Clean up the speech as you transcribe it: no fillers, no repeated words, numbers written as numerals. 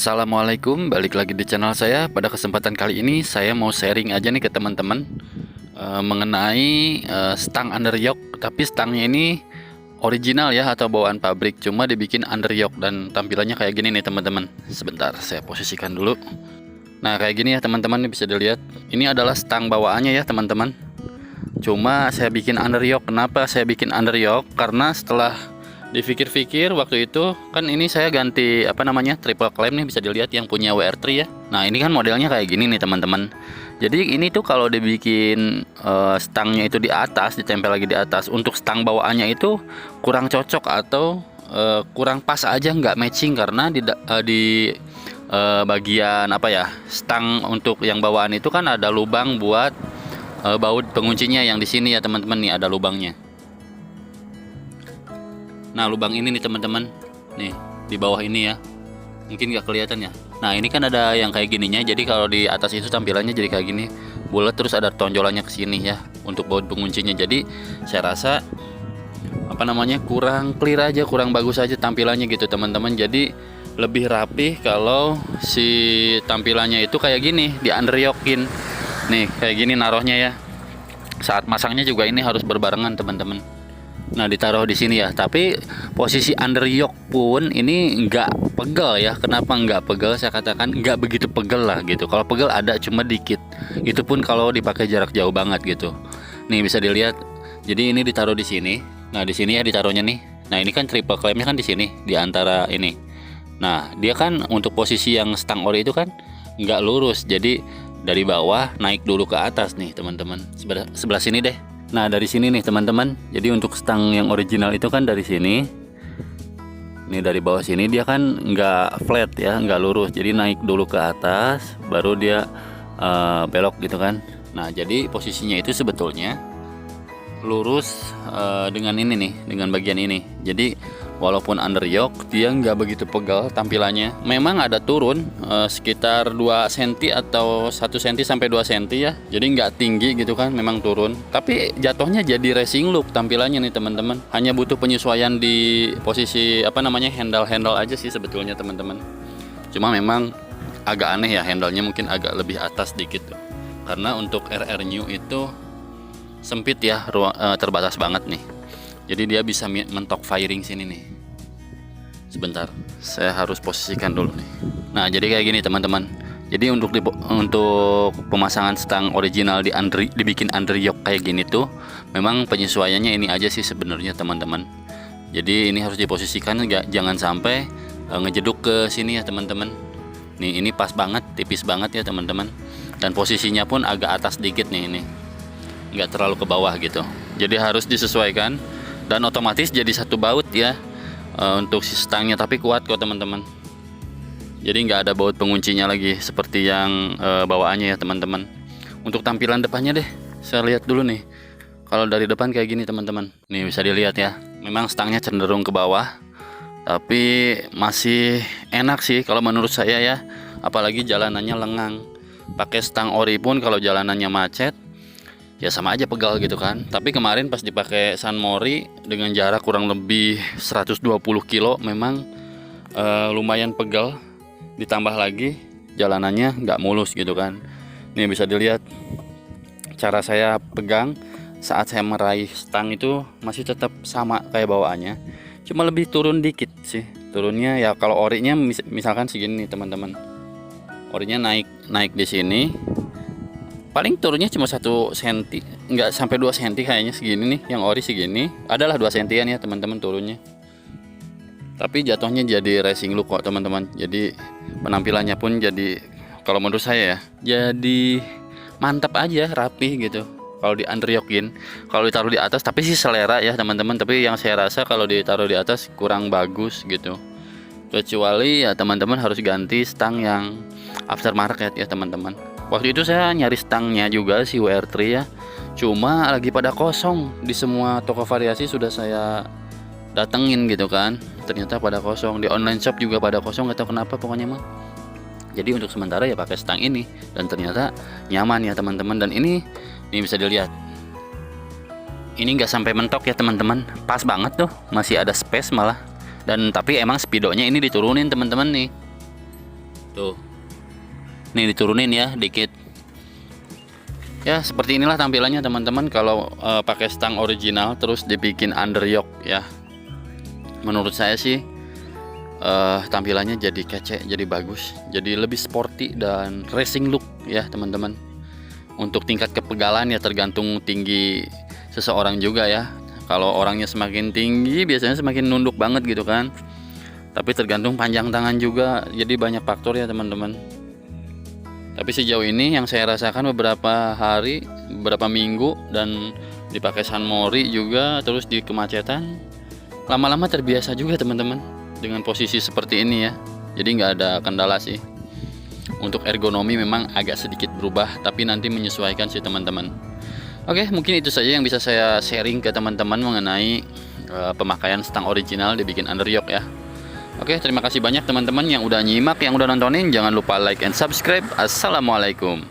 Assalamualaikum, balik lagi di channel saya. Pada kesempatan kali ini saya mau sharing aja nih ke teman-teman mengenai stang underyoke. Tapi stangnya ini original ya atau bawaan pabrik, cuma dibikin underyoke dan tampilannya kayak gini nih teman-teman. Sebentar, saya posisikan dulu. Nah kayak gini ya teman-teman, bisa dilihat. Ini adalah stang bawaannya ya teman-teman. Cuma saya bikin underyoke. Kenapa saya bikin underyoke? Karena setelah dipikir-pikir waktu itu kan ini saya ganti triple clamp nih, bisa dilihat yang punya WR3 ya. Nah ini kan modelnya kayak gini nih teman-teman. Jadi ini tuh kalau dibikin stangnya itu di atas, ditempel lagi di atas, untuk stang bawaannya itu kurang cocok atau kurang pas aja, nggak matching karena di bagian stang untuk yang bawaan itu kan ada lubang buat baut penguncinya yang di sini ya teman-teman, nih ada lubangnya. Nah lubang ini nih teman-teman, nih di bawah ini ya, mungkin nggak kelihatan ya. Nah ini kan ada yang kayak gininya, jadi kalau di atas itu tampilannya jadi kayak gini bulat, terus ada tonjolannya ke sini ya untuk baut penguncinya. Jadi saya rasa kurang clear aja, kurang bagus aja tampilannya gitu teman-teman. Jadi lebih rapih kalau si tampilannya itu kayak gini, di underyokein nih kayak gini naruhnya ya. Saat masangnya juga ini harus berbarengan teman-teman. Nah ditaruh di sini ya, tapi posisi underyoke pun ini nggak pegel ya. Kenapa nggak pegel? Saya katakan nggak begitu pegel lah gitu. Kalau pegel ada cuma dikit, itu pun kalau dipakai jarak jauh banget gitu. Nih bisa dilihat, jadi ini ditaruh di sini. Nah di sini ya ditaruhnya nih. Nah ini kan triple clampnya kan di sini, di antara ini. Nah dia kan untuk posisi yang stang ori itu kan nggak lurus, jadi dari bawah naik dulu ke atas nih teman-teman. Sebelah sini deh. Nah dari sini nih teman-teman, jadi untuk stang yang original itu kan dari sini, ini dari bawah sini dia kan nggak flat ya, nggak lurus, jadi naik dulu ke atas baru dia belok gitu kan. Nah jadi posisinya itu sebetulnya lurus dengan ini nih, dengan bagian ini. Jadi walaupun underyoke dia nggak begitu pegal tampilannya. Memang ada turun sekitar 2 cm atau 1 cm sampai 2 cm ya. Jadi nggak tinggi gitu kan, memang turun. Tapi jatuhnya jadi racing look tampilannya nih teman-teman. Hanya butuh penyesuaian di posisi handle aja sih sebetulnya teman-teman. Cuma memang agak aneh ya, handle-nya mungkin agak lebih atas dikit tuh. Karena untuk RR New itu sempit ya, terbatas banget nih. Jadi dia bisa mentok firing sini nih. Sebentar, saya harus posisikan dulu nih. Nah jadi kayak gini teman-teman. Jadi untuk pemasangan stang original dibikin underyoke kayak gini tuh, memang penyesuaiannya ini aja sih sebenarnya teman-teman. Jadi ini harus diposisikan, jangan sampai ngejeduk ke sini ya teman-teman. Nih ini pas banget, tipis banget ya teman-teman. Dan posisinya pun agak atas dikit nih ini, nggak terlalu ke bawah gitu. Jadi harus disesuaikan. Dan otomatis jadi satu baut ya untuk si stangnya, tapi kuat kok teman-teman. Jadi nggak ada baut penguncinya lagi seperti yang bawaannya ya teman-teman. Untuk tampilan depannya deh, saya lihat dulu nih. Kalau dari depan kayak gini teman-teman, nih bisa dilihat ya. Memang stangnya cenderung ke bawah, tapi masih enak sih kalau menurut saya ya. Apalagi jalanannya lengang. Pakai stang ori pun kalau jalanannya macet ya sama aja pegal gitu kan. Tapi kemarin pas dipakai San Mori dengan jarak kurang lebih 120 kilo, memang lumayan pegal. Ditambah lagi jalanannya nggak mulus gitu kan. Nih bisa dilihat cara saya pegang saat saya meraih stang itu masih tetap sama kayak bawaannya, cuma lebih turun dikit sih turunnya ya. Kalau orinya misalkan segini nih teman-teman, orinya naik di sini, paling turunnya cuma 1 cm, nggak sampai 2 cm kayaknya, segini nih. Yang ori segini, adalah 2 cm ya teman-teman turunnya. Tapi jatuhnya jadi racing look kok teman-teman. Jadi penampilannya pun jadi, kalau menurut saya ya, jadi mantap aja, rapi gitu kalau di underyokein. Kalau ditaruh di atas, tapi sih selera ya teman-teman. Tapi yang saya rasa kalau ditaruh di atas kurang bagus gitu. Kecuali ya teman-teman harus ganti stang yang aftermarket ya teman-teman. Waktu itu saya nyari stangnya juga si WR3 ya, cuma lagi pada kosong. Di semua toko variasi sudah saya datengin gitu kan, ternyata pada kosong. Di online shop juga pada kosong, nggak tahu kenapa pokoknya mah. Jadi untuk sementara ya pakai stang ini, dan ternyata nyaman ya teman-teman. Dan ini bisa dilihat, ini nggak sampai mentok ya teman-teman, pas banget tuh, masih ada space malah. Dan tapi emang speedonya ini diturunin teman-teman nih. Tuh. Nih diturunin ya dikit. Ya seperti inilah tampilannya teman-teman kalau pakai stang original terus dibikin underyoke ya. Menurut saya sih tampilannya jadi kece, jadi bagus, jadi lebih sporty dan racing look ya teman-teman. Untuk tingkat kepegalan ya tergantung tinggi seseorang juga ya. Kalau orangnya semakin tinggi biasanya semakin nunduk banget gitu kan. Tapi tergantung panjang tangan juga, jadi banyak faktor ya teman-teman. Tapi sejauh ini yang saya rasakan beberapa hari, beberapa minggu dan dipakai San Mori juga terus di kemacetan, lama-lama terbiasa juga teman-teman dengan posisi seperti ini ya. Jadi nggak ada kendala sih. Untuk ergonomi memang agak sedikit berubah, tapi nanti menyesuaikan sih teman-teman. Oke, mungkin itu saja yang bisa saya sharing ke teman-teman mengenai pemakaian stang original dibikin underyoke ya. Oke, terima kasih banyak teman-teman yang udah nyimak, yang udah nontonin. Jangan lupa like and subscribe. Assalamualaikum.